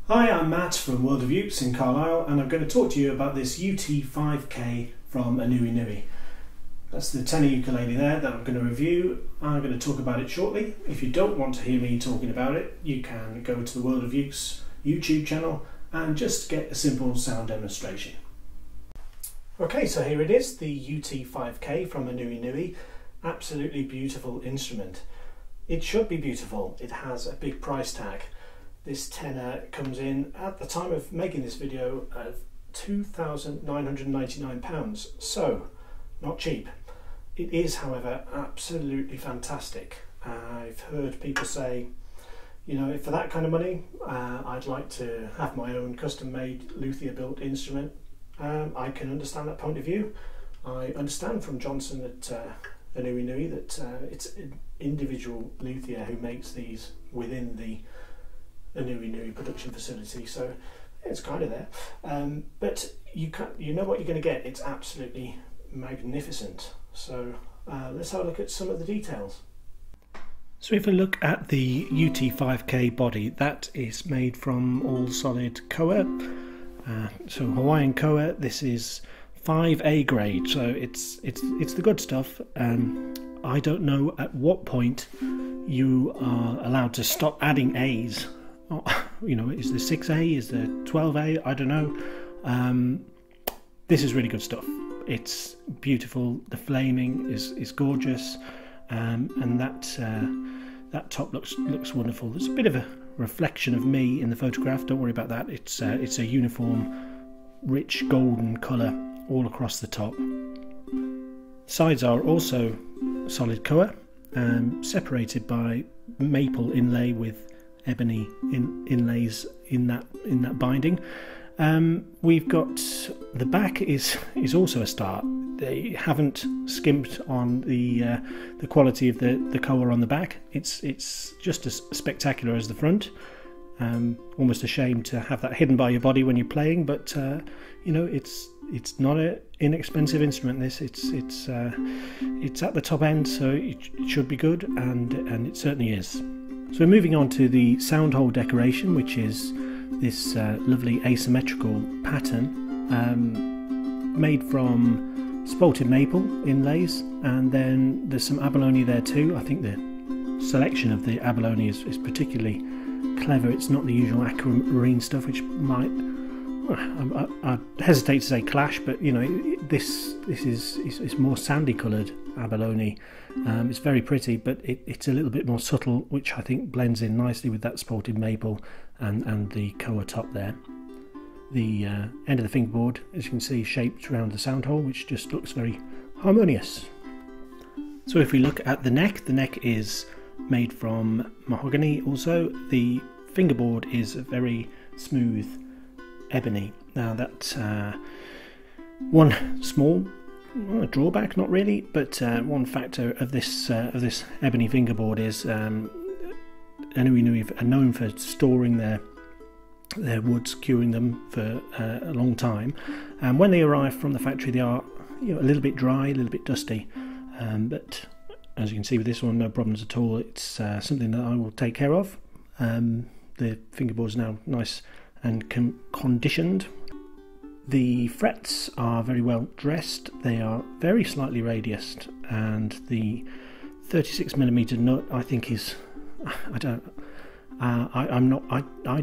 Hi, I'm Matt from World of Ukes in Carlisle, and I'm going to talk to you about this UT5K from aNueNue. That's the tenor ukulele there that I'm going to review. I'm going to talk about it shortly. If you don't want to hear me talking about it, you can go to the World of Ukes YouTube channel and just get a simple sound demonstration. Okay, so here it is, the UT5K from aNueNue. Absolutely beautiful instrument. It should be beautiful. It has a big price tag. This tenor comes in, at the time of making this video, of £2,999, so not cheap. It is, however, absolutely fantastic. I've heard people say, you know, for that kind of money, I'd like to have my own custom-made luthier-built instrument. I can understand that point of view. I understand from Johnson at aNueNue that it's an individual luthier who makes these within the aNueNue production facility, so it's kind of there, but you know what you're going to get. It's absolutely magnificent. So let's have a look at some of the details. So if we look at the UT5K body, that is made from all solid koa, so Hawaiian koa. This is 5A grade, so it's the good stuff. I don't know at what point you are allowed to stop adding A's. Oh, you know, is there 6A, is there 12A? I don't know. This is really good stuff. It's beautiful. The flaming is gorgeous, and that top looks wonderful. There's a bit of a reflection of me in the photograph. Don't worry about that. It's a uniform, rich golden colour all across the top. Sides are also solid koa, separated by maple inlay with ebony inlays in that binding. We've got the back is also a star. They haven't skimped on the quality of the koa on the back. It's just as spectacular as the front. Almost a shame to have that hidden by your body when you're playing, but you know, it's not an inexpensive instrument. This it's at the top end, so it should be good, and it certainly is. So we're moving on to the sound hole decoration, which is this lovely asymmetrical pattern made from spalted maple inlays, and then there's some abalone there too. I think the selection of the abalone is particularly clever. It's not the usual aquamarine stuff, which might, I hesitate to say clash, but you know, this is more sandy coloured abalone. It's very pretty, but it's a little bit more subtle, which I think blends in nicely with that spalted maple and the koa top there. The end of the fingerboard, as you can see, shaped around the sound hole, which just looks very harmonious. So if we look at the neck is made from mahogany also. The fingerboard is a very smooth ebony. Now that's one small drawback, not really, but one factor of this ebony fingerboard is aNueNue are known for storing their woods, curing them for a long time, and when they arrive from the factory they are, you know, a little bit dry, a little bit dusty, but as you can see with this one, no problems at all. It's something that I will take care of. The fingerboard is now nice and conditioned. The frets are very well dressed. They are very slightly radiused, and the 36mm nut I think is, I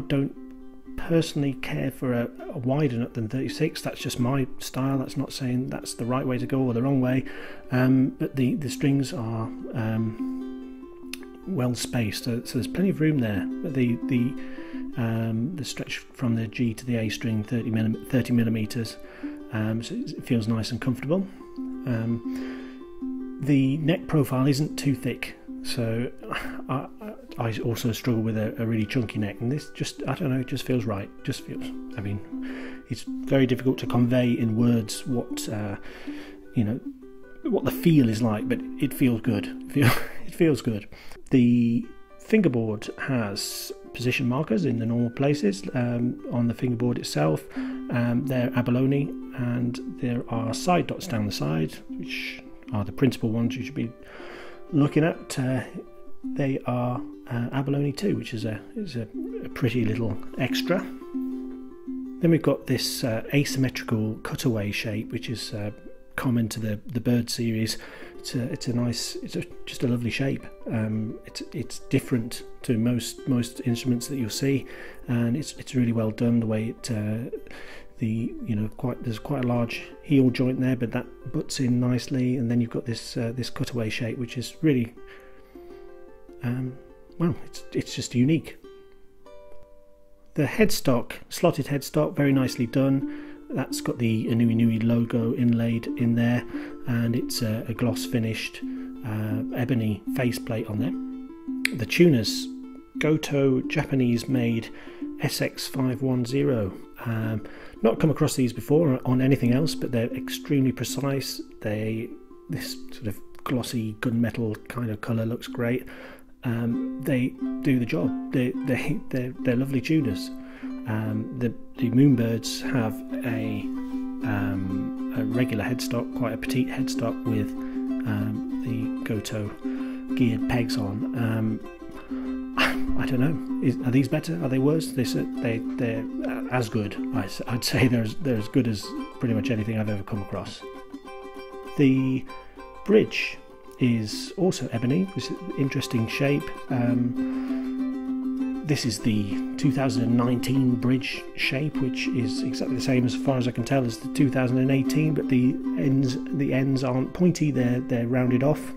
don't personally care for a wider nut than 36. That's just my style. That's not saying that's the right way to go or the wrong way, but the strings are well spaced, so there's plenty of room there. But the stretch from the G to the A string, 30mm, so it feels nice and comfortable. The neck profile isn't too thick, so I also struggle with a really chunky neck, and this just, I don't know, it just feels right. Just feels, I mean, it's very difficult to convey in words what you know, what the feel is like, but it feels good. It feels good. The fingerboard has position markers in the normal places on the fingerboard itself. They're abalone, and there are side dots down the side, which are the principal ones you should be looking at. They are Abalone too, which is a pretty little extra. Then we've got this asymmetrical cutaway shape, which is common to the bird series. It's just a lovely shape. It's different to most instruments that you'll see, and it's really well done. The way it there's quite a large heel joint there, but that butts in nicely, and then you've got this cutaway shape, which is really well, it's just unique. The headstock, slotted headstock, very nicely done. That's got the aNueNue logo inlaid in there, and it's a gloss finished ebony faceplate on there. The tuners, Goto Japanese made SX510. Not come across these before on anything else, but they're extremely precise. This sort of glossy gunmetal kind of colour looks great. They do the job. They're lovely tuners. The Moonbirds have a regular headstock, quite a petite headstock with the Goto geared pegs on. I don't know. Are these better? Are they worse? They're as good. I'd say they're as good as pretty much anything I've ever come across. The bridge is also ebony, which is an interesting shape. This is the 2019 bridge shape, which is exactly the same as far as I can tell as the 2018, but the ends aren't pointy, they're rounded off.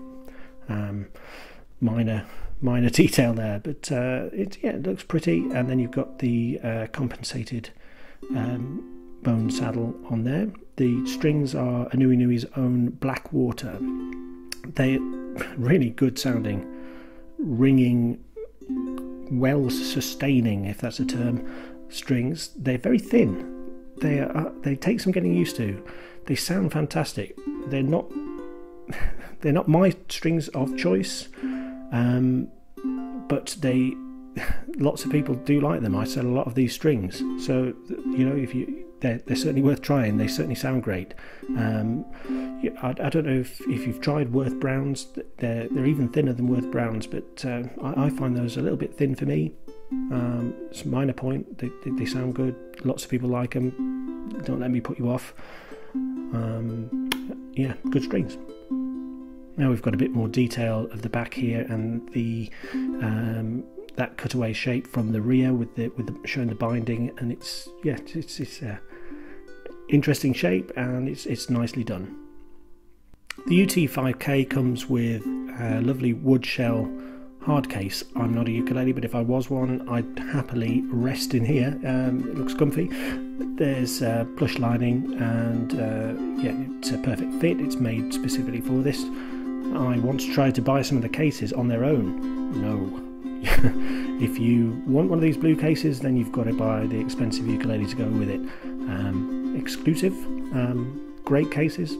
Minor detail there, but it looks pretty. And then you've got the compensated bone saddle on there. The strings are aNueNue's own Blackwater. They're really good sounding, ringing, well sustaining, if that's a term, strings. They're very thin. They take some getting used to. They sound fantastic. They're not my strings of choice, but lots of people do like them. I sell a lot of these strings, so they're certainly worth trying. They certainly sound great. I don't know if you've tried Worth Browns. They're even thinner than Worth Browns, but I find those a little bit thin for me. It's a minor point. They sound good. Lots of people like them. Don't let me put you off. Yeah, good strings. Now we've got a bit more detail of the back here, and the that cutaway shape from the rear with the showing the binding, and it's interesting shape, and it's nicely done. The UT5K comes with a lovely wood shell hard case. I'm not a ukulele, but if I was one, I'd happily rest in here. It looks comfy. There's plush lining, and it's a perfect fit. It's made specifically for this. I once tried to buy some of the cases on their own. No. If you want one of these blue cases, then you've got to buy the expensive ukulele to go with it. Exclusive, great cases.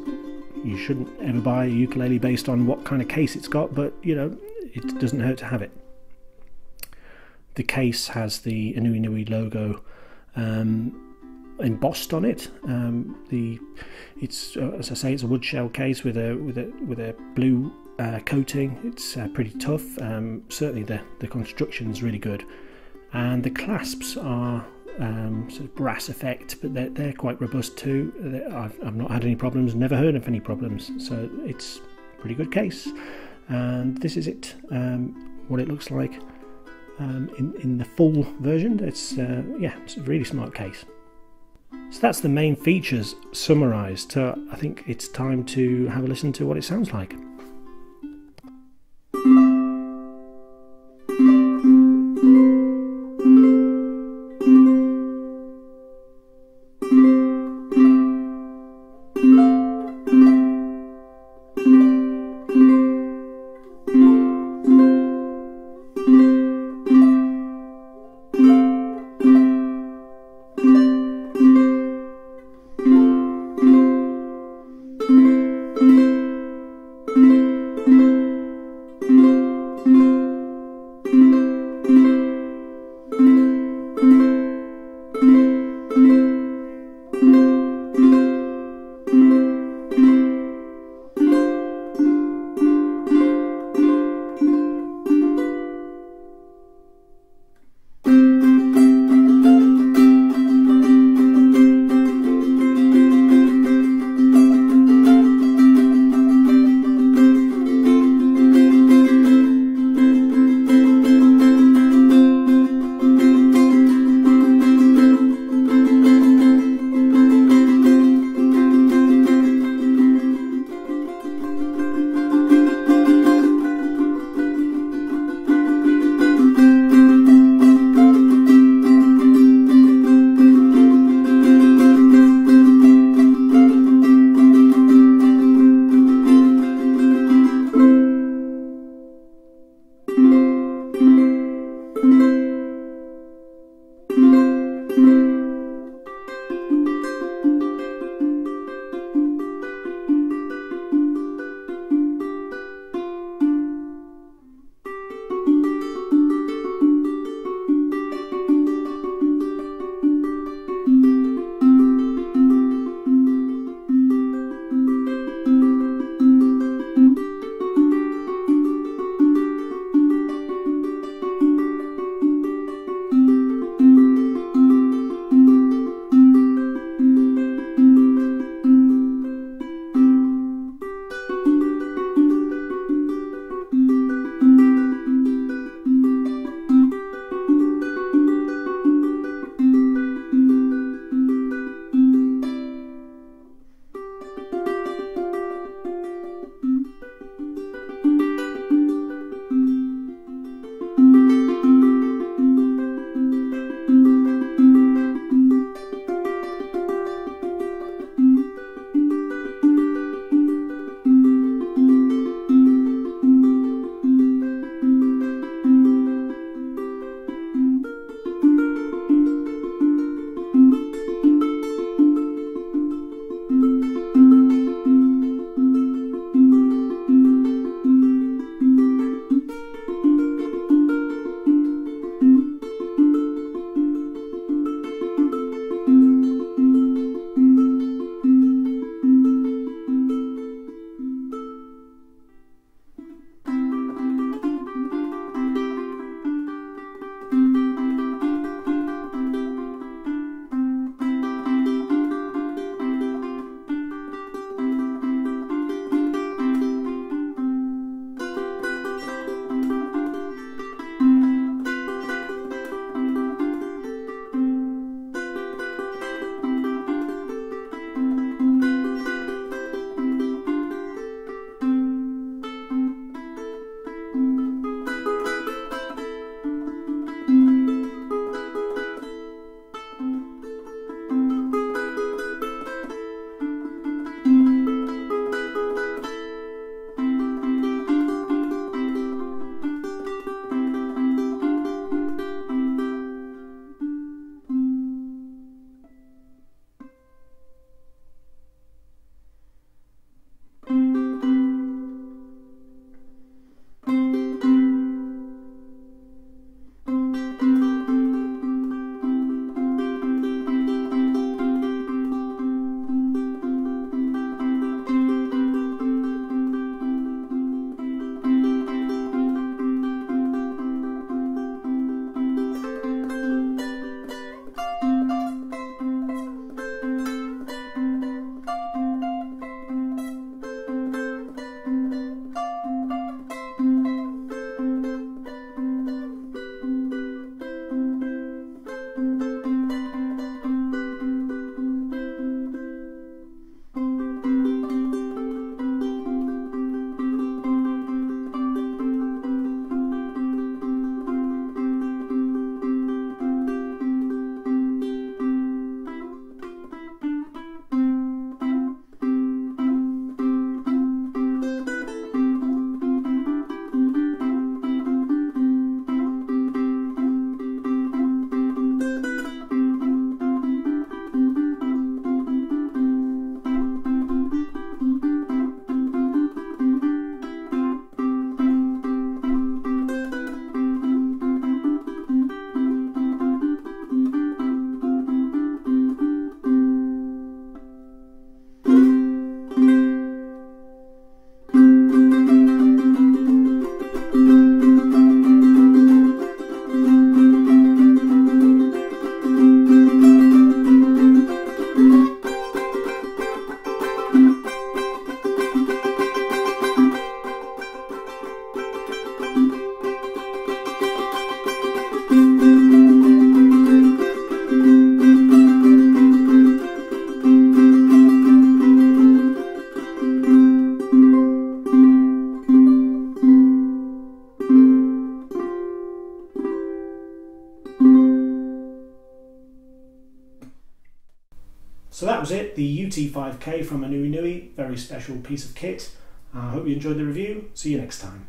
You shouldn't ever buy a ukulele based on what kind of case it's got, but it doesn't hurt to have it. The case has the aNueNue logo embossed on it. It's as I say, it's a wood shell case with a blue coating. It's pretty tough. Certainly the construction is really good, and the clasps are sort of brass effect, but they're quite robust too. I've not had any problems, never heard of any problems, so it's a pretty good case. And this is it, what it looks like in the full version. It's a really smart case. So that's the main features summarised. So I think it's time to have a listen to what it sounds like. So that was it, the UT5K from aNueNue, very special piece of kit. I hope you enjoyed the review. See you next time.